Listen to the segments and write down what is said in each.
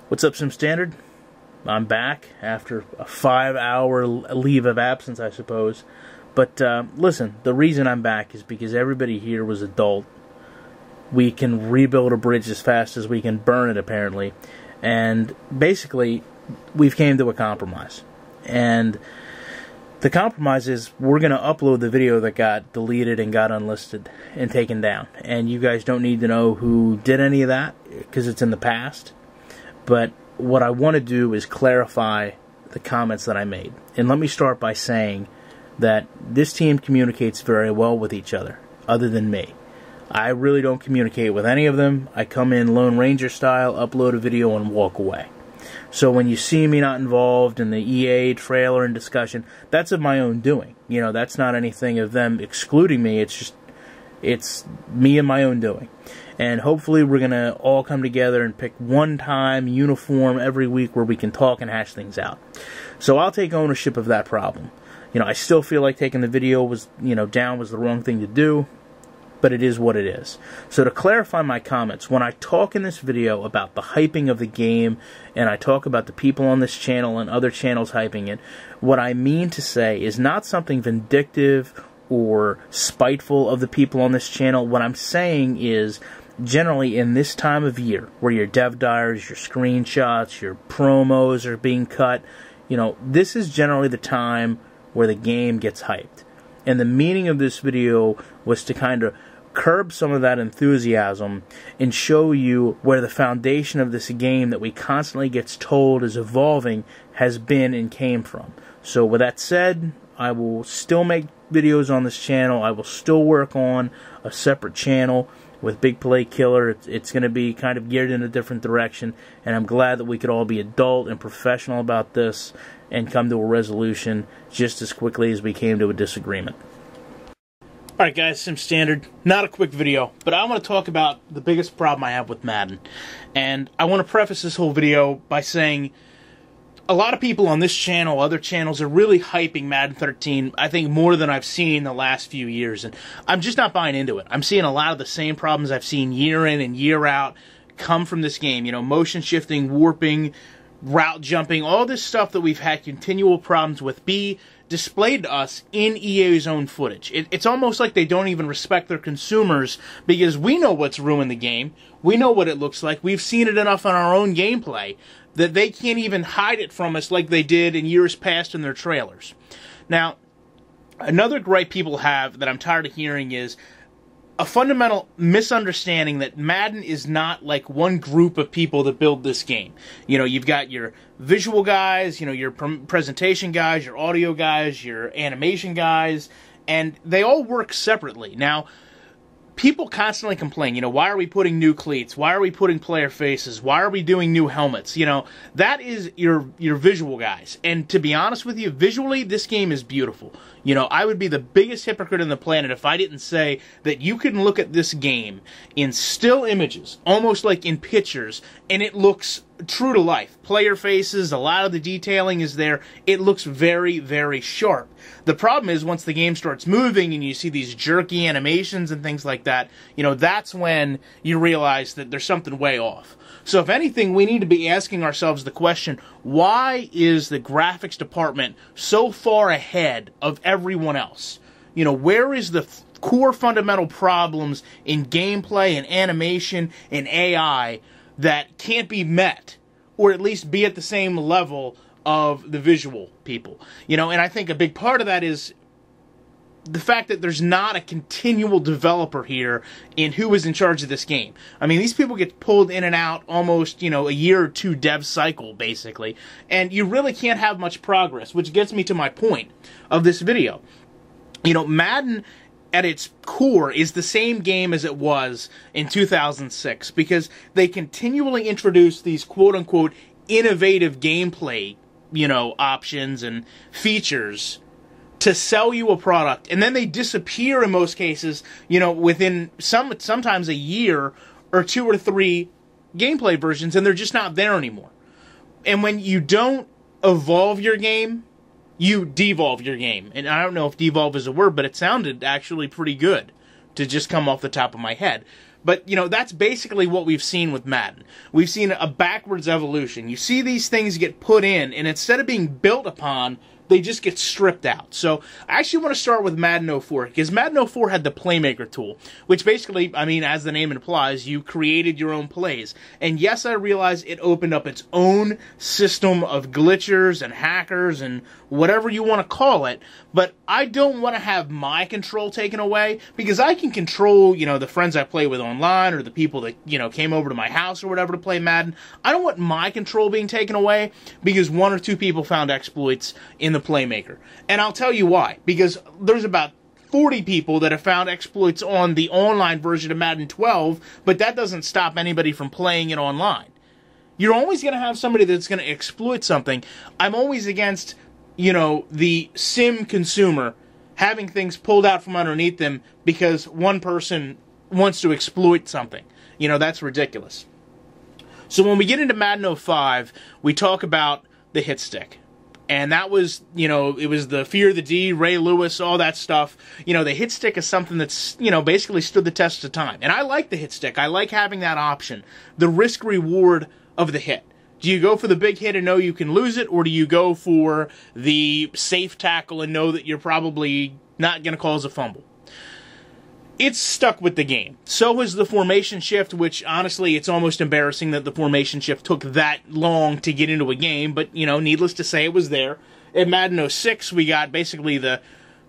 What's up, Sim Standard? I'm back after a 5-hour leave of absence, I suppose. But listen, the reason I'm back is because everybody here was adult. We can rebuild a bridge as fast as we can burn it, apparently. And basically, we've came to a compromise. And the compromise is we're going to upload the video that got deleted and got unlisted and taken down. And you guys don't need to know who did any of that because it's in the past. But what I want to do is clarify the comments that I made. And let me start by saying that this team communicates very well with each other, other than me. I really don't communicate with any of them. I come in Lone Ranger style, upload a video, and walk away. So when you see me not involved in the EA trailer and discussion, that's of my own doing. You know, that's not anything of them excluding me. It's me and my own doing. And hopefully we're going to all come together and pick one time, uniform, every week where we can talk and hash things out. So I'll take ownership of that problem. You know, I still feel like taking the video down was the wrong thing to do, but it is what it is. So to clarify my comments, when I talk in this video about the hyping of the game, and I talk about the people on this channel and other channels hyping it, what I mean to say is not something vindictive or spiteful of the people on this channel. What I'm saying is, generally in this time of year, where your dev diaries, your screenshots, your promos are being cut, you know, this is generally the time where the game gets hyped. And the meaning of this video was to kind of curb some of that enthusiasm and show you where the foundation of this game that we constantly gets told is evolving has been and came from. So with that said, I will still make videos on this channel. I will still work on a separate channel with Big Play Killer. It's going to be kind of geared in a different direction, and I'm glad that we could all be adult and professional about this and come to a resolution just as quickly as we came to a disagreement. Alright guys, Sim Standard, not a quick video, but I want to talk about the biggest problem I have with Madden. And I want to preface this whole video by saying a lot of people on this channel, other channels, are really hyping Madden 13, I think more than I've seen the last few years, and I'm just not buying into it. I'm seeing a lot of the same problems I've seen year in and year out come from this game. You know, motion shifting, warping, route jumping, all this stuff that we've had continual problems with be displayed to us in EA's own footage. It's almost like they don't even respect their consumers, because we know what's ruined the game. We know what it looks like. We've seen it enough on our own gameplay that they can't even hide it from us like they did in years past in their trailers. Now, another gripe people have that I'm tired of hearing is a fundamental misunderstanding that Madden is not like one group of people that build this game. You know, you've got your visual guys, you know, your presentation guys, your audio guys, your animation guys, and they all work separately. Now, people constantly complain, you know, why are we putting new cleats? Why are we putting player faces? Why are we doing new helmets? You know, that is your visual guys. And to be honest with you, visually, this game is beautiful. You know, I would be the biggest hypocrite on the planet if I didn't say that you can look at this game in still images, almost like in pictures, and it looks true to life. Player faces, a lot of the detailing is there. It looks very, very sharp. The problem is once the game starts moving and you see these jerky animations and things like that, you know, that's when you realize that there's something way off. So if anything, we need to be asking ourselves the question, why is the graphics department so far ahead of everyone else? You know, where is the core fundamental problems in gameplay and animation and AI that can't be met, or at least be at the same level of the visual people? You know, and I think a big part of that is the fact that there's not a continual developer here in who is in charge of this game. I mean, these people get pulled in and out almost, you know, a year or two dev cycle, basically, and you really can't have much progress, which gets me to my point of this video. You know, Madden at its core is the same game as it was in 2006, because they continually introduce these quote-unquote innovative gameplay, you know, options and features to sell you a product, and then they disappear in most cases, you know, within sometimes a year or 2 or 3 gameplay versions, and they're just not there anymore. And when you don't evolve your game, you devolve your game. And I don't know if devolve is a word, but it sounded actually pretty good to just come off the top of my head. But, that's basically what we've seen with Madden. We've seen a backwards evolution. You see these things get put in, and instead of being built upon, they just get stripped out. So I actually want to start with Madden 04, because Madden 04 had the Playmaker tool, which basically, as the name implies, you created your own plays. And yes, I realize it opened up its own system of glitchers and hackers and whatever you want to call it, but I don't want to have my control taken away, because I can control, the friends I play with online, or the people that, came over to my house or whatever to play Madden. I don't want my control being taken away because one or two people found exploits in the Playmaker. And I'll tell you why. Because there's about 40 people that have found exploits on the online version of Madden 12, but that doesn't stop anybody from playing it online. You're always going to have somebody that's going to exploit something. I'm always against, the sim consumer having things pulled out from underneath them because one person wants to exploit something. That's ridiculous. So when we get into Madden 05, we talk about the hit stick. And that was, it was the Fear the D, Ray Lewis, all that stuff. The hit stick is something that's, basically stood the test of time. And I like the hit stick. I like having that option. The risk-reward of the hit. Do you go for the big hit and know you can lose it, or do you go for the safe tackle and know that you're probably not going to cause a fumble? It's stuck with the game. So is the formation shift, which, honestly, it's almost embarrassing that the formation shift took that long to get into a game, but, needless to say, it was there. In Madden 06, we got basically the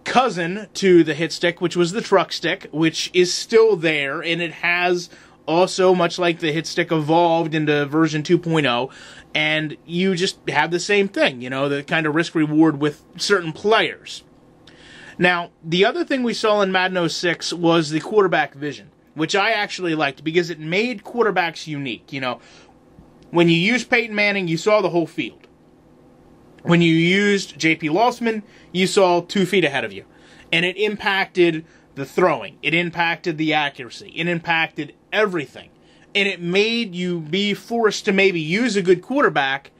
cousin to the hit stick, which was the truck stick, which is still there, and it has also, much like the hit stick, evolved into version 2.0, and you just have the same thing, the kind of risk-reward with certain players. Now, the other thing we saw in Madden 06 was the quarterback vision, which I actually liked because it made quarterbacks unique. When you used Peyton Manning, you saw the whole field. When you used J.P. Lossman, you saw 2 feet ahead of you. And it impacted the throwing. It impacted the accuracy. It impacted everything. And it made you be forced to maybe use a good quarterback,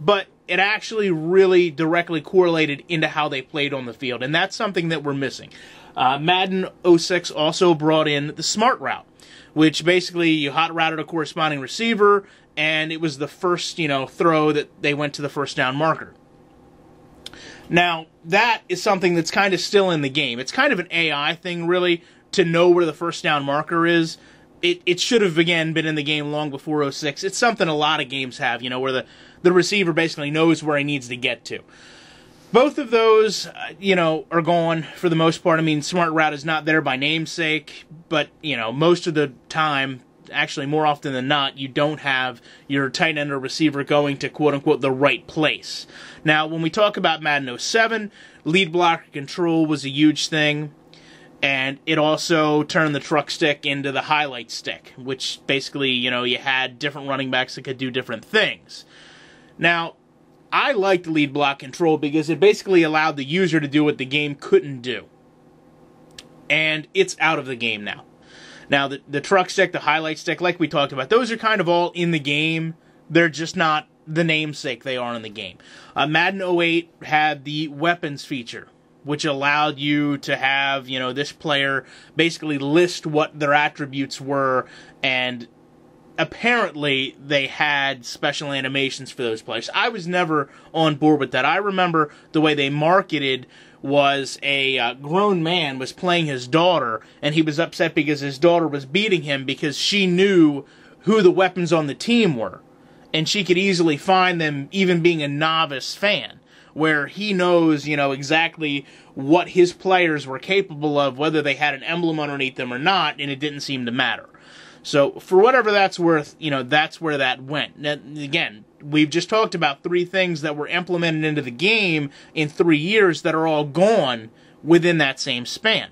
but it actually really directly correlated into how they played on the field, and that's something that we're missing. Madden 06 also brought in the smart route, which basically you hot routed a corresponding receiver, and it was the first, throw that they went to the first down marker. Now, that is something that's kind of still in the game. It's kind of an AI thing, really, to know where the first down marker is. It should have, again, been in the game long before 06. It's something a lot of games have, where the receiver basically knows where he needs to get to. Both of those, are gone for the most part. Smart route is not there by namesake, but, most of the time, actually more often than not, you don't have your tight end or receiver going to quote-unquote the right place. Now, when we talk about Madden 07, lead blocker control was a huge thing. And it also turned the truck stick into the highlight stick, which basically, you had different running backs that could do different things. Now, I liked lead block control because it basically allowed the user to do what the game couldn't do. And it's out of the game now. Now, the truck stick, the highlight stick, like we talked about, those are kind of all in the game. They're just not the namesake they are in the game. Madden 08 had the weapons feature, which allowed you to have, this player basically list what their attributes were, and apparently they had special animations for those players. I was never on board with that. I remember the way they marketed was a grown man was playing his daughter, and he was upset because his daughter was beating him because she knew who the weapons on the team were, and she could easily find them even being a novice fan, where he knows, exactly what his players were capable of, whether they had an emblem underneath them or not, and it didn't seem to matter. So, for whatever that's worth, that's where that went. Now, again, we've just talked about 3 things that were implemented into the game in 3 years that are all gone within that same span.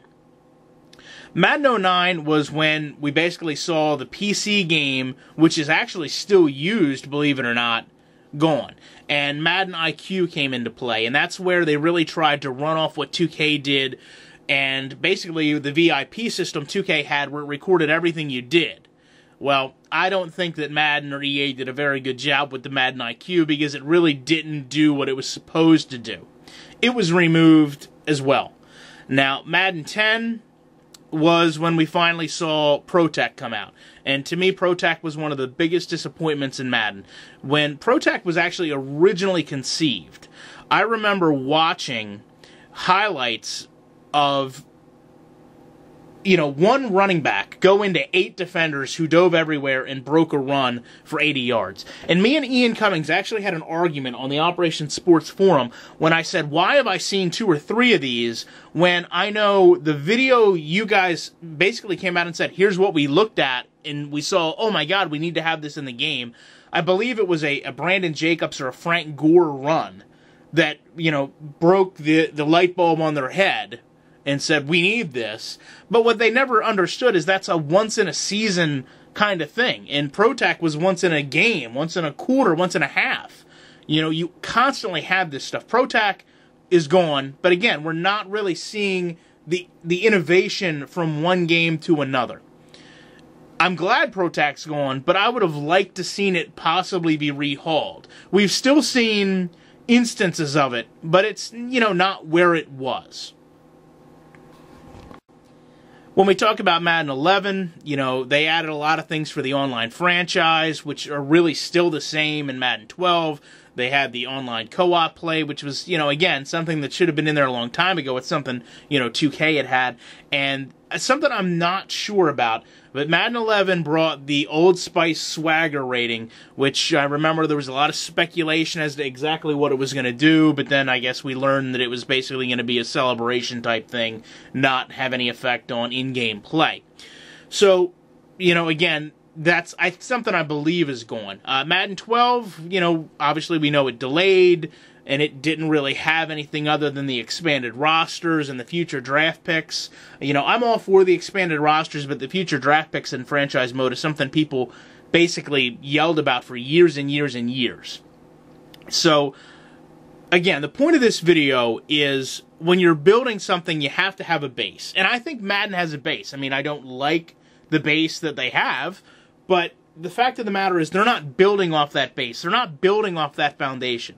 Madden 09 was when we basically saw the PC game, which is actually still used, believe it or not, gone. And Madden IQ came into play, and that's where they really tried to run off what 2K did, and basically the VIP system 2K had where it recorded everything you did. Well, I don't think that Madden or EA did a very good job with the Madden IQ because it really didn't do what it was supposed to do. It was removed as well. Now, Madden 10 was when we finally saw ProTech come out. And to me, ProTech was one of the biggest disappointments in Madden. When ProTech was actually originally conceived, I remember watching highlights of, one running back go into 8 defenders who dove everywhere and broke a run for 80 yards. And me and Ian Cummings actually had an argument on the Operation Sports Forum when I said, why have I seen 2 or 3 of these when I know the video you guys basically came out and said, here's what we looked at, and we saw, oh my god, we need to have this in the game. I believe it was a Brandon Jacobs or a Frank Gore run that, broke the light bulb on their head and said, we need this. But what they never understood is that's a once-in-a-season kind of thing. And ProTech was once in a game, once in a quarter, once in a half. You constantly have this stuff. ProTech is gone, but again, we're not really seeing the innovation from one game to another. I'm glad ProTech's gone, but I would have liked to seen it possibly be rehauled. We've still seen instances of it, but it's, not where it was. When we talk about Madden 11, they added a lot of things for the online franchise, which are really still the same in Madden 12. They had the online co-op play, which was, again, something that should have been in there a long time ago. It's something, 2K had. And something I'm not sure about, but Madden 11 brought the Old Spice swagger rating, which I remember there was a lot of speculation as to exactly what it was going to do, but then I guess we learned that it was basically going to be a celebration type thing, not have any effect on in-game play. So, again, that's something I believe is gone. Madden 12, obviously we know it delayed, and it didn't really have anything other than the expanded rosters and the future draft picks. I'm all for the expanded rosters, but the future draft picks in franchise mode is something people basically yelled about for years and years and years. So, again, the point of this video is when you're building something, you have to have a base. And I think Madden has a base. I don't like the base that they have, but the fact of the matter is they're not building off that base. They're not building off that foundation.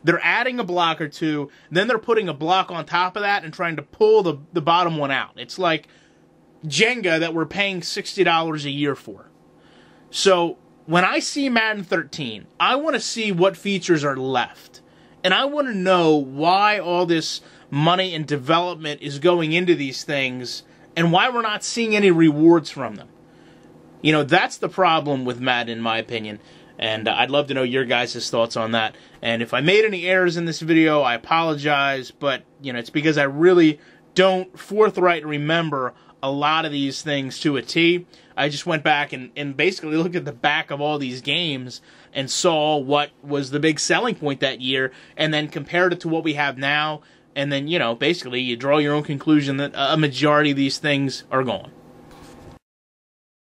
They're adding a block or two, then they're putting a block on top of that and trying to pull the bottom one out. It's like Jenga that we're paying $60 a year for. So when I see Madden 13, I want to see what features are left. And I want to know why all this money and development is going into these things and why we're not seeing any rewards from them. That's the problem with Madden, in my opinion. And I'd love to know your guys' thoughts on that. And if I made any errors in this video, I apologize. But, it's because I really don't forthright remember a lot of these things to a T. I just went back and basically looked at the back of all these games and saw what was the big selling point that year. And then compared it to what we have now. And then, basically you draw your own conclusion that a majority of these things are gone.